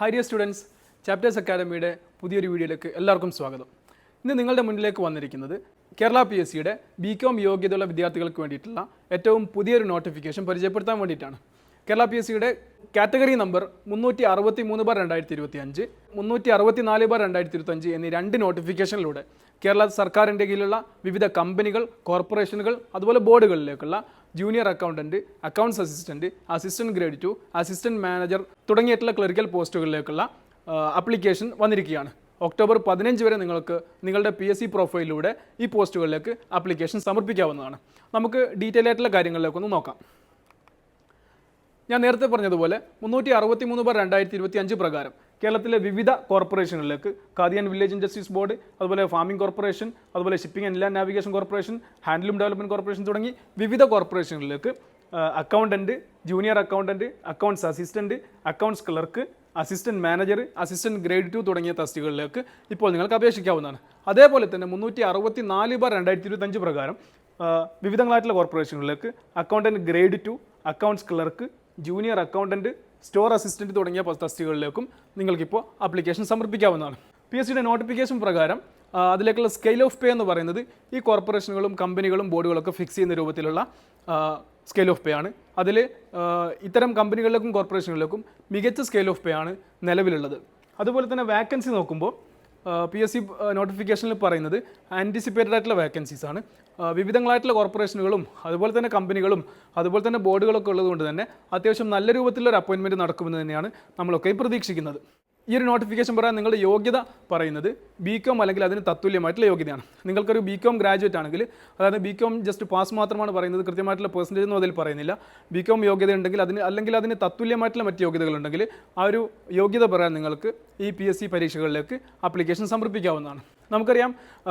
Hi dear students, chapters അക്കാഡമിയുടെ പുതിയൊരു വീഡിയോയിലേക്ക് എല്ലാവർക്കും സ്വാഗതം. ഇന്ന് നിങ്ങളുടെ മുന്നിലേക്ക് വന്നിരിക്കുന്നത് കേരള PSCയുടെ BCom യോഗ്യതയുള്ള വിദ്യാർത്ഥികൾക്ക് വേണ്ടിയിട്ടുള്ള ഏറ്റവും പുതിയൊരു നോട്ടിഫിക്കേഷൻ പരിചയപ്പെടുത്താൻ വേണ്ടിയിട്ടാണ്. കേരള PSCയുടെ കാറ്റഗറി നമ്പർ 363/2025, 364/2025 എന്നീ രണ്ട് നോട്ടിഫിക്കേഷനിലൂടെ കേരള സർക്കാരിൻ്റെ കീഴിലുള്ള വിവിധ കമ്പനികൾ, കോർപ്പറേഷനുകൾ, അതുപോലെ ബോർഡുകളിലേക്കുള്ള junior accountant, accounts assistant, assistant grade 2, assistant manager തുടങ്ങിയിട്ടുള്ള ക്ലറിക്കൽ പോസ്റ്റുകളിലേക്കുള്ള ആപ്ലിക്കേഷൻ വന്നിരിക്കുകയാണ്. ഒക്ടോബർ 15 വരെ നിങ്ങൾക്ക് നിങ്ങളുടെ PSC പ്രൊഫൈലിലൂടെ ഈ പോസ്റ്റുകളിലേക്ക് ആപ്ലിക്കേഷൻ സമർപ്പിക്കാവുന്നതാണ്. നമുക്ക് ഡീറ്റെയിൽ ആയിട്ടുള്ള കാര്യങ്ങളിലേക്കൊന്ന് നോക്കാം. ഞാൻ നേരത്തെ പറഞ്ഞതുപോലെ 363/2025 പ്രകാരം കേരളത്തിലെ വിവിധ കോർപ്പറേഷനുകളിലേക്ക് Khadi and village industries board, അതുപോലെ ഫാമിംഗ് കോർപ്പറേഷൻ, അതുപോലെ shipping and inland navigation corporation, handloom development corporation തുടങ്ങി വിവിധ കോർപ്പറേഷനുകളിലേക്ക് accountant, junior accountant, accounts assistant, accounts clerk, assistant manager, assistant grade 2 തുടങ്ങിയ തസ്തികകളിലേക്ക് ഇപ്പോൾ നിങ്ങൾക്ക് അപേക്ഷിക്കാവുന്നതാണ്. അതേപോലെ തന്നെ 364/2025 പ്രകാരം വിവിധങ്ങളായിട്ടുള്ള കോർപ്പറേഷനുകളിലേക്ക് accountant grade 2, accounts clerk, junior accountant, store assistant തുടങ്ങിയ തസ്തികകളിലേക്കും നിങ്ങൾക്കിപ്പോൾ ആപ്ലിക്കേഷൻ സമർപ്പിക്കാവുന്നതാണ്. PSCയുടെ നോട്ടിഫിക്കേഷൻ പ്രകാരം അതിലേക്കുള്ള സ്കെയിൽ ഓഫ് പേ എന്ന് പറയുന്നത് ഈ കോർപ്പറേഷനുകളും കമ്പനികളും ബോർഡുകളൊക്കെ ഫിക്സ് ചെയ്യുന്ന രൂപത്തിലുള്ള സ്കെയിൽ ഓഫ് പേ ആണ്. അതിൽ ഇത്തരം കമ്പനികളിലേക്കും കോർപ്പറേഷനുകളിലേക്കും മികച്ച സ്കെയിൽ ഓഫ് പേ ആണ് നിലവിലുള്ളത്. അതുപോലെ തന്നെ വാക്കൻസി നോക്കുമ്പോൾ PSC നോട്ടിഫിക്കേഷനിൽ പറയുന്നത് ആൻറ്റിസിപ്പേറ്റഡ് ആയിട്ടുള്ള വാക്കൻസീസ് ആണ്. വിവിധങ്ങളായിട്ടുള്ള കോർപ്പറേഷനുകളും അതുപോലെ തന്നെ കമ്പനികളും അതുപോലെ തന്നെ ബോർഡുകളൊക്കെ ഉള്ളതുകൊണ്ട് തന്നെ അത്യാവശ്യം നല്ല രൂപത്തിലുള്ള ഒരു അപ്പോയിൻമെൻറ്റ് നടക്കുമെന്ന് തന്നെയാണ് നമ്മളൊക്കെ പ്രതീക്ഷിക്കുന്നത്. ഈ ഒരു നോട്ടിഫിക്കേഷൻ പറയാൻ നിങ്ങളുടെ യോഗ്യത പറയുന്നത് BCom അല്ലെങ്കിൽ അതിന് തത്തുല്യമായിട്ടുള്ള യോഗ്യതയാണ്. നിങ്ങൾക്കൊരു BCom ഗ്രാജുവേറ്റ് ആണെങ്കിൽ, അതായത് BCom ജസ്റ്റ് പാസ് മാത്രമാണ് പറയുന്നത്, കൃത്യമായിട്ടുള്ള പെർസെൻറ്റേജ് ഒന്നും അതിൽ പറയുന്നില്ല. BCom യോഗ്യത ഉണ്ടെങ്കിൽ അതിന് തത്തുല്യമായിട്ടുള്ള മറ്റ് യോഗ്യതകളുണ്ടെങ്കിൽ ആ ഒരു യോഗ്യത പറയാൻ നിങ്ങൾക്ക് ഈ PSC പരീക്ഷകളിലേക്ക് ആപ്ലിക്കേഷൻ സമർപ്പിക്കാവുന്നതാണ്. നമുക്കറിയാം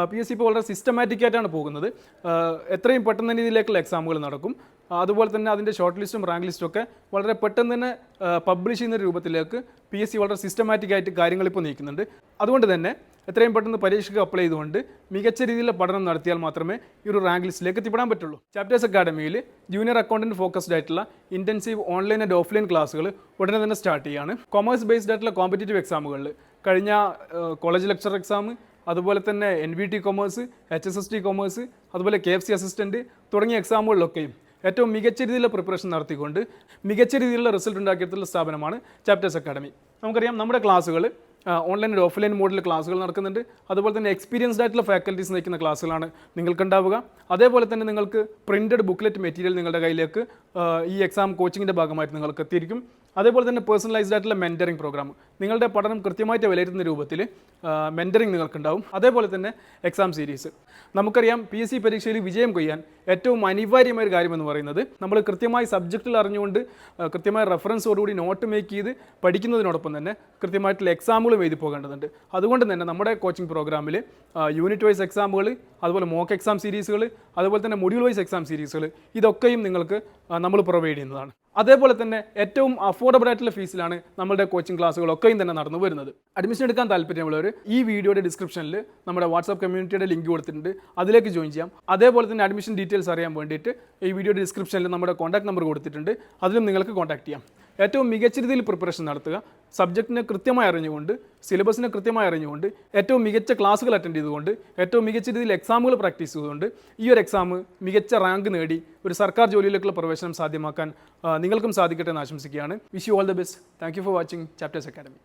PSC ഇപ്പോൾ വളരെ സിസ്റ്റമാറ്റിക് ആയിട്ടാണ് പോകുന്നത്. എത്രയും പെട്ടെന്ന് തന്നെ ഇതിലേക്കുള്ള എക്സാമുകൾ നടക്കും. അതുപോലെ തന്നെ അതിൻ്റെ ഷോർട്ട് ലിസ്റ്റും റാങ്ക് ലിസ്റ്റും ഒക്കെ വളരെ പെട്ടെന്ന് തന്നെ പബ്ലിഷ് ചെയ്യുന്ന രൂപത്തിലേക്ക് PSC വളരെ സിസ്റ്റമാറ്റിക് ആയിട്ട് കാര്യങ്ങൾ ഇപ്പോൾ നീക്കുന്നുണ്ട്. അതുകൊണ്ട് തന്നെ എത്രയും പെട്ടെന്ന് പരീക്ഷയ്ക്ക് അപ്ലൈ ചെയ്തുകൊണ്ട് മികച്ച രീതിയിലുള്ള പഠനം നടത്തിയാൽ മാത്രമേ ഈ ഒരു റാങ്ക് ലിസ്റ്റിലേക്ക് എത്തിപ്പെടാൻ പറ്റുള്ളൂ. ചാപ്റ്റേഴ്സ് അക്കാഡമിയിൽ ജൂനിയർ അക്കൗണ്ടൻറ്റ് ഫോക്കസ്ഡ് ആയിട്ടുള്ള ഇൻറ്റൻസീവ് ഓൺലൈൻ ആൻഡ് ഓഫ്ലൈൻ ക്ലാസ്സുകൾ ഉടനെ തന്നെ സ്റ്റാർട്ട് ചെയ്യുകയാണ്. കൊമേഴ്സ് ബേസ്ഡ് ആയിട്ടുള്ള കോമ്പറ്റേറ്റീവ് എക്സാമുകളിൽ കഴിഞ്ഞ കോളേജ് ലെക്ചർ എക്സാം, അതുപോലെ തന്നെ NVT കൊമേഴ്സ്, HSST കൊമേഴ്സ്, അതുപോലെ KFC അസിസ്റ്റൻറ്റ് തുടങ്ങിയ എക്സാമുകളിലൊക്കെയും ഏറ്റവും മികച്ച രീതിയിലുള്ള പ്രിപ്പറേഷൻ നടത്തിക്കൊണ്ട് മികച്ച രീതിയിലുള്ള റിസൾട്ട് ഉണ്ടാക്കിയിട്ടുള്ള സ്ഥാപനമാണ് ചാപ്റ്റേഴ്സ് അക്കാഡമി. നമുക്കറിയാം നമ്മുടെ ക്ലാസ്സുകൾ ഓൺലൈൻ ആൻഡ് ഓഫ്ലൈൻ മോഡിൽ ക്ലാസ്സുകൾ നടക്കുന്നുണ്ട്. അതുപോലെ തന്നെ എക്സ്പീരിയൻസ്ഡ് ആയിട്ടുള്ള ഫാക്കൽറ്റീസ് നയിക്കുന്ന ക്ലാസ്സുകളാണ് നിങ്ങൾക്കുണ്ടാവുക. അതേപോലെ തന്നെ നിങ്ങൾക്ക് പ്രിൻറ്റഡ് ബുക്ക്ലെറ്റ് മെറ്റീരിയൽ നിങ്ങളുടെ കയ്യിലേക്ക് ഈ എക്സാം കോച്ചിങ്ങിൻ്റെ ഭാഗമായിട്ട് നിങ്ങൾക്ക് എത്തിയിരിക്കും. അതേപോലെ തന്നെ പേഴ്സണലൈസ്ഡ് ആയിട്ടുള്ള മെൻറ്ററിംഗ് പ്രോഗ്രാം, നിങ്ങളുടെ പഠനം കൃത്യമായിട്ട് വിലയിരുത്തുന്ന രൂപത്തിൽ മെൻറ്ററിംഗ് നിങ്ങൾക്കുണ്ടാവും. അതേപോലെ തന്നെ എക്സാം സീരീസ്. നമുക്കറിയാം PSC പരീക്ഷയിൽ വിജയം കൊയ്യാൻ ഏറ്റവും അനിവാര്യമായ ഒരു കാര്യമെന്ന് പറയുന്നത് നമ്മൾ കൃത്യമായി സബ്ജക്റ്റിൽ അറിഞ്ഞുകൊണ്ട് കൃത്യമായ റെഫറൻസോടുകൂടി നോട്ട് മേക്ക് ചെയ്ത് പഠിക്കുന്നതിനോടൊപ്പം തന്നെ കൃത്യമായിട്ടുള്ള എക്സാമുകളും എഴുതി പോകേണ്ടതുണ്ട്. അതുകൊണ്ട് തന്നെ നമ്മുടെ കോച്ചിങ് പ്രോഗ്രാമിൽ യൂണിറ്റ് വൈസ് എക്സാമുകൾ, അതുപോലെ മോക്ക് എക്സാം സീരീസുകൾ, അതുപോലെ തന്നെ മൊഡ്യൂൾ വൈസ് എക്സാം സീരീസുകൾ, ഇതൊക്കെയും നിങ്ങൾക്ക് നമ്മൾ പ്രൊവൈഡ് ചെയ്യുന്നതാണ്. അതേപോലെ തന്നെ ഏറ്റവും അഫോർഡബിൾ ആയിട്ടുള്ള ഫീസിലാണ് നമ്മുടെ കോച്ചിങ് ക്ലാസ്സുകളൊക്കെയും തന്നെ നടന്നു വരുന്നത്. അഡ്മിഷൻ എടുക്കാൻ താല്പര്യമുള്ളവർ ഈ വീഡിയോയുടെ ഡിസ്ക്രിപ്ഷനിൽ നമ്മുടെ വാട്സാപ്പ് കമ്മ്യൂണിറ്റിയുടെ ലിങ്ക് കൊടുത്തിട്ടുണ്ട്, അതിലേക്ക് ജോയിൻ ചെയ്യാം. അതേപോലെ തന്നെ അഡ്മിഷൻ ഡീറ്റെയിൽസ് അറിയാൻ വേണ്ടിയിട്ട് ഈ വീഡിയോയുടെ ഡിസ്ക്രിപ്ഷനിൽ നമ്മുടെ കോൺടാക്ട് നമ്പർ കൊടുത്തിട്ടുണ്ട്, അതിലും നിങ്ങൾക്ക് കോൺടാക്ട് ചെയ്യാം. ഏറ്റവും മികച്ച രീതിയിൽ പ്രിപ്പറേഷൻ നടത്തുക, സബ്ജക്റ്റിനെ കൃത്യമായി അറിഞ്ഞുകൊണ്ട്, സിലബസിനെ കൃത്യമായി അറിഞ്ഞുകൊണ്ട്, ഏറ്റവും മികച്ച ക്ലാസ്സുകൾ അറ്റൻഡ് ചെയ്തുകൊണ്ട്, ഏറ്റവും മികച്ച രീതിയിൽ എക്സാമുകൾ പ്രാക്ടീസ് ചെയ്തുകൊണ്ട് ഈ ഒരു എക്സാം മികച്ച റാങ്ക് നേടി ഒരു സർക്കാർ ജോലിയിലേക്കുള്ള പ്രവേശനം സാധ്യമാക്കാൻ നിങ്ങൾക്കും സാധിക്കട്ടെ എന്ന് ആശംസിക്കുകയാണ്. Wish you all the best. Thank you for watching chapters academy.